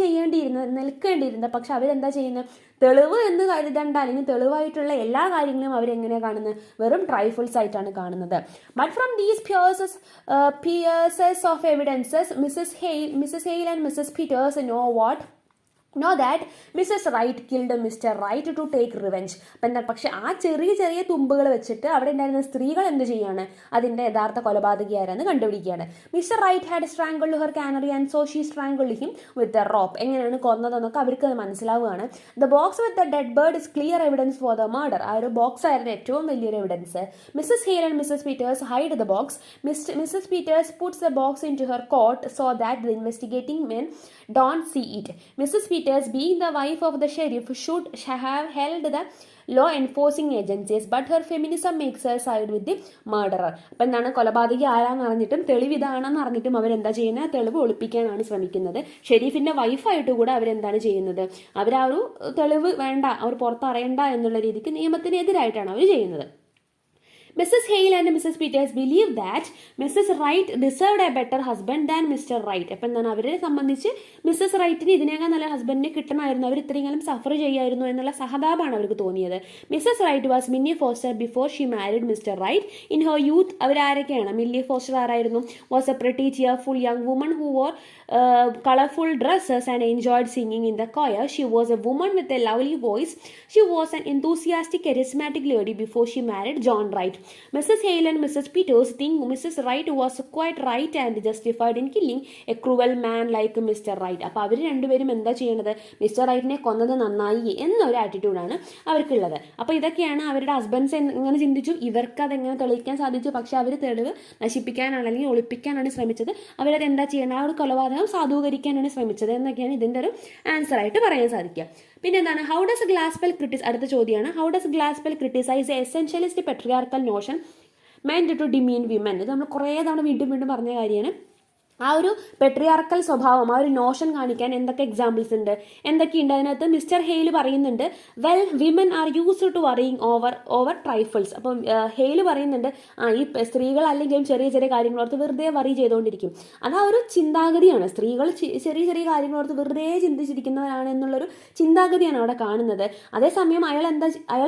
നിൽക്കേണ്ടിയിരുന്നത്. പക്ഷെ അവരെന്താ ചെയ്യുന്നത്, തെളിവ് എന്ന് കരുതണ്ട അല്ലെങ്കിൽ തെളിവായിട്ടുള്ള എല്ലാ കാര്യങ്ങളും അവരെങ്ങനെയാണ് കാണുന്നത്, വെറും ട്രൈഫിൾസ് ആയിട്ടാണ് കാണുന്നത്. But from these pieces of evidences Mrs Hale and Mrs Peters know that Mrs. Wright killed Mr. Wright to take revenge. പക്ഷെ ആ ചെറിയ തുമ്പുകൾ വെച്ചിട്ട് അവിടെ ഉണ്ടായിരുന്ന സ്ത്രീകൾ എന്ത് ചെയ്യാണ്, അതിൻ്റെ യഥാർത്ഥ കൊലപാതകി ആരാന്ന് കണ്ടുപിടിക്കുകയാണ്. Mr Wright had strangled her canary and so she strangled him with the rope. എങ്ങനെയാണ് കൊന്നതെന്നൊക്കെ അവർക്ക് അത് മനസ്സിലാവുകയാണ്. The box with the dead bird is clear evidence for the murder. ആ ഒരു ബോക്സ് ആയിരുന്നു ഏറ്റവും വലിയൊരു evidence. Mrs Hale and Mrs Peters hide the box. Mrs Peters puts the box in to her coat so that the investigating men don't see it. Mrs. Peters, being the wife of the sheriff, should have held the law enforcing agencies, but her feminism makes her side with the murderer. അപ്പം എന്താണ്, കൊലപാതകി ആരാന്ന് അറിഞ്ഞിട്ടും തെളിവിതാണെന്ന് അറിഞ്ഞിട്ടും അവരെന്താ ചെയ്യുന്നത്, തെളിവ് ഒളിപ്പിക്കാനാണ് ശ്രമിക്കുന്നത്. ഷെരീഫിൻ്റെ വൈഫായിട്ട് കൂടെ അവരെന്താണ് ചെയ്യുന്നത്, അവരാ ഒരു തെളിവ് വേണ്ട, അവർ പുറത്തറിയണ്ട എന്നുള്ള രീതിക്ക് നിയമത്തിനെതിരായിട്ടാണ് അവർ ചെയ്യുന്നത്. Mrs. Hale and Mrs. Peters believe that Mrs. Wright deserved a better husband than Mr. Wright. അപ്പം എന്താണ്, അവരെ സംബന്ധിച്ച് മിസ്സസ് റൈറ്റിന് ഇതിനേക്കാൾ നല്ല ഹസ്ബൻഡിനെ കിട്ടണമായിരുന്നു, അവർ ഇത്രയെങ്കിലും സഫർ ചെയ്യായിരുന്നു എന്നുള്ള സഹതാപാണ് അവർക്ക് തോന്നിയത്. Mrs Wright was Minnie Foster before she married Mr Wright. In her youth അവരാരൊക്കെയാണ്, മില്ലി ഫോസ്റ്റർ ആരായിരുന്നു, was a pretty cheerful young woman who wore colourful dresses and enjoyed singing in the choir. She was a woman with a lovely voice. She was an enthusiastic, charismatic lady before she married John Wright. Mrs Hale and Mrs Peters think Mrs Wright was quite right and justified in killing a cruel man like Mr Wright. അപ്പോൾ അവർ രണ്ടുപേരും എന്താ ചെയ്യണത്, mister റൈറ്റിനെ കൊന്നത് നന്നായി എന്നൊരു ആറ്റിറ്റ്യൂഡാണ് അവർക്കുള്ളത്. അപ്പോൾ ഇതൊക്കെയാണ് അവരുടെ ഹസ്ബൻഡ്സ് എങ്ങനെ ചിന്തിച്ചു, ഇവർക്ക് അതെങ്ങനെ തെളിയിക്കാൻ സാധിച്ചു. പക്ഷെ അവർ തെളിവ് നശിപ്പിക്കാനാണ് അല്ലെങ്കിൽ ഒളിപ്പിക്കാനാണ് ശ്രമിച്ചത്. അവരത് എന്താ ചെയ്യണം, ആ ഒരു കൊലപാതകം സാധൂകരിക്കാനാണ് ശ്രമിച്ചത് എന്നൊക്കെയാണ് ഇതിൻ്റെ ഒരു ആൻസർ ആയിട്ട് പറയാൻ സാധിക്കുക. പിന്നെ എന്താണ്, ഹൗ ഡസ് ഗ്ലാസ്പെൽ അടുത്ത ചോദ്യമാണ്, how does Glaspell criticize essentialist patriarchal notion meant to demean women. ഇത് നമ്മൾ കുറേ തവണ വീണ്ടും വീണ്ടും പറഞ്ഞ കാര്യമാണ്. ആ ഒരു പെട്രിയാർക്കൽ സ്വഭാവം, ആ ഒരു നോഷൻ കാണിക്കാൻ എന്തൊക്കെ എക്സാമ്പിൾസ് ഉണ്ട്, എന്തൊക്കെയുണ്ട് അതിനകത്ത്. മിസ്റ്റർ ഹെയിൽ പറയുന്നുണ്ട്, well women are used to worrying over trifles. അപ്പം ഹെയിൽ പറയുന്നുണ്ട്, ഈ സ്ത്രീകൾ അല്ലെങ്കിലും ചെറിയ ചെറിയ കാര്യങ്ങളോർത്ത് വെറുതെ വറി ചെയ്തുകൊണ്ടിരിക്കും. അതാ ഒരു ചിന്താഗതിയാണ്, സ്ത്രീകൾ ചെറിയ ചെറിയ കാര്യങ്ങളോർത്ത് വെറുതെ ചിന്തിച്ചിരിക്കുന്നവരാണ് എന്നുള്ളൊരു ചിന്താഗതിയാണ് അവിടെ കാണുന്നത്. അതേസമയം അയാൾ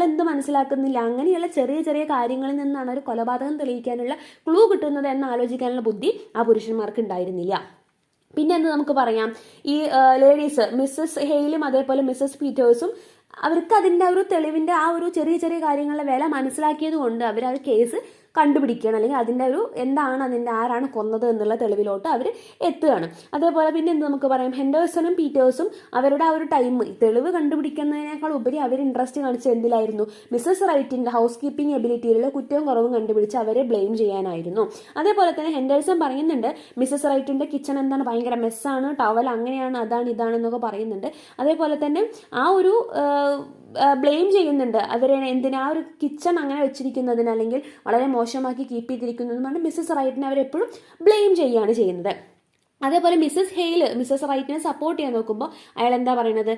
എന്ത് മനസ്സിലാക്കുന്നില്ല, അങ്ങനെയുള്ള ചെറിയ ചെറിയ കാര്യങ്ങളിൽ നിന്നാണ് ഒരു കൊലപാതകം തെളിയിക്കാനുള്ള ക്ലൂ കിട്ടുന്നത് എന്ന് ആലോചിക്കാനുള്ള ബുദ്ധി ആ പുരുഷന്മാർക്ക് ഉണ്ടായിരുന്നില്ല. പിന്നെ എന്ത് നമുക്ക് പറയാം, ഈ ലേഡീസ് മിസ്സസ് ഹെയിലും അതേപോലെ മിസ്സസ് പീറ്റേഴ്സും അവർക്ക് അതിൻ്റെ ഒരു തെളിവിൻ്റെ ആ ഒരു ചെറിയ ചെറിയ കാര്യങ്ങളുടെ വില മനസ്സിലാക്കിയത് കൊണ്ട് അവർ ആ കേസ് കണ്ടുപിടിക്കുകയാണ്, അല്ലെങ്കിൽ അതിൻ്റെ ഒരു എന്താണ് അതിൻ്റെ ആരാണ് കൊന്നത് എന്നുള്ള തെളിവിലോട്ട് അവർ എത്തുകയാണ്. അതേപോലെ പിന്നെ എന്ത് നമുക്ക് പറയാം, ഹെൻഡേഴ്സണും പീറ്റേഴ്സും അവരുടെ ആ ഒരു ടൈം തെളിവ് കണ്ടുപിടിക്കുന്നതിനേക്കാൾ ഉപരി അവർ ഇൻട്രസ്റ്റ് കാണിച്ച് എന്തിലായിരുന്നു, മിസ്സസ് റൈറ്റിൻ്റെ ഹൗസ് കീപ്പിംഗ് എബിലിറ്റിയിലുള്ള കുറ്റവും കുറവും കണ്ടുപിടിച്ച് അവരെ ബ്ലെയിം ചെയ്യാനായിരുന്നു. അതേപോലെ തന്നെ ഹെൻഡേഴ്സൺ പറയുന്നുണ്ട്, മിസ്സസ് റൈറ്റിൻ്റെ കിച്ചൺ എന്താണ് ഭയങ്കര മെസ്സാണ്, ടവൽ അങ്ങനെയാണ്, അതാണ് ഇതാണെന്നൊക്കെ പറയുന്നുണ്ട്. അതേപോലെ തന്നെ ആ ഒരു ബ്ലെയിം ചെയ്യുന്നുണ്ട് അവരെ എന്തിനാ ആ ഒരു കിച്ചൺ അങ്ങനെ വെച്ചിരിക്കുന്നതിന് അല്ലെങ്കിൽ വളരെ മോശമാക്കി കീപ്പ് ചെയ്തിരിക്കുന്നതെന്ന് പറഞ്ഞാൽ മിസ്സസ് റൈറ്റിനെ അവരെപ്പോഴും ബ്ലെയിം ചെയ്യുകയാണ് ചെയ്യുന്നത്. അതേപോലെ മിസ്സസ് റൈറ്റിനെ സപ്പോർട്ട് ചെയ്യാൻ നോക്കുമ്പോൾ അയാൾ എന്താ പറയുന്നത്,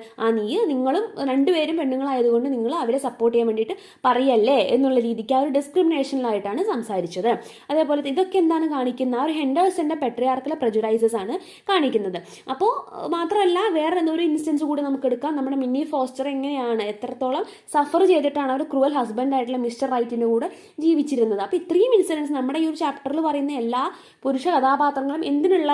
നിങ്ങളും രണ്ടുപേരും പെണ്ണുങ്ങളായതുകൊണ്ട് നിങ്ങൾ അവരെ സപ്പോർട്ട് ചെയ്യാൻ വേണ്ടിയിട്ട് പറയല്ലേ എന്നുള്ള രീതിക്ക് ആ ഒരു ഡിസ്ക്രിമിനേഷനിലായിട്ടാണ് സംസാരിച്ചത്. അതേപോലെ ഇതൊക്കെ എന്താണ് കാണിക്കുന്ന, ആ ഒരു ഹെൻഡേഴ്സിൻ്റെ പെട്രിയാർക്കൽ പ്രജുഡൈസസ് ആണ് കാണിക്കുന്നത്. അപ്പോൾ മാത്രമല്ല വേറെ എന്തൊരു ഇൻസ്റ്റൻസ് കൂടി നമുക്ക് എടുക്കാം. നമ്മുടെ മിന്നി ഫോസ്റ്റർ എങ്ങനെയാണ് എത്രത്തോളം സഫർ ചെയ്തിട്ടാണ് ഒരു ക്രൂവൽ ഹസ്ബൻഡായിട്ടുള്ള മിസ്റ്റർ റൈറ്റിൻ്റെ കൂടെ ജീവിച്ചിരുന്നത്. അപ്പോൾ ഇത്രയും ഇൻസിഡൻസ് നമ്മുടെ ഈ ഒരു ചാപ്റ്ററിൽ പറയുന്ന എല്ലാ പുരുഷ കഥാപാത്രങ്ങളും എന്തിനുള്ള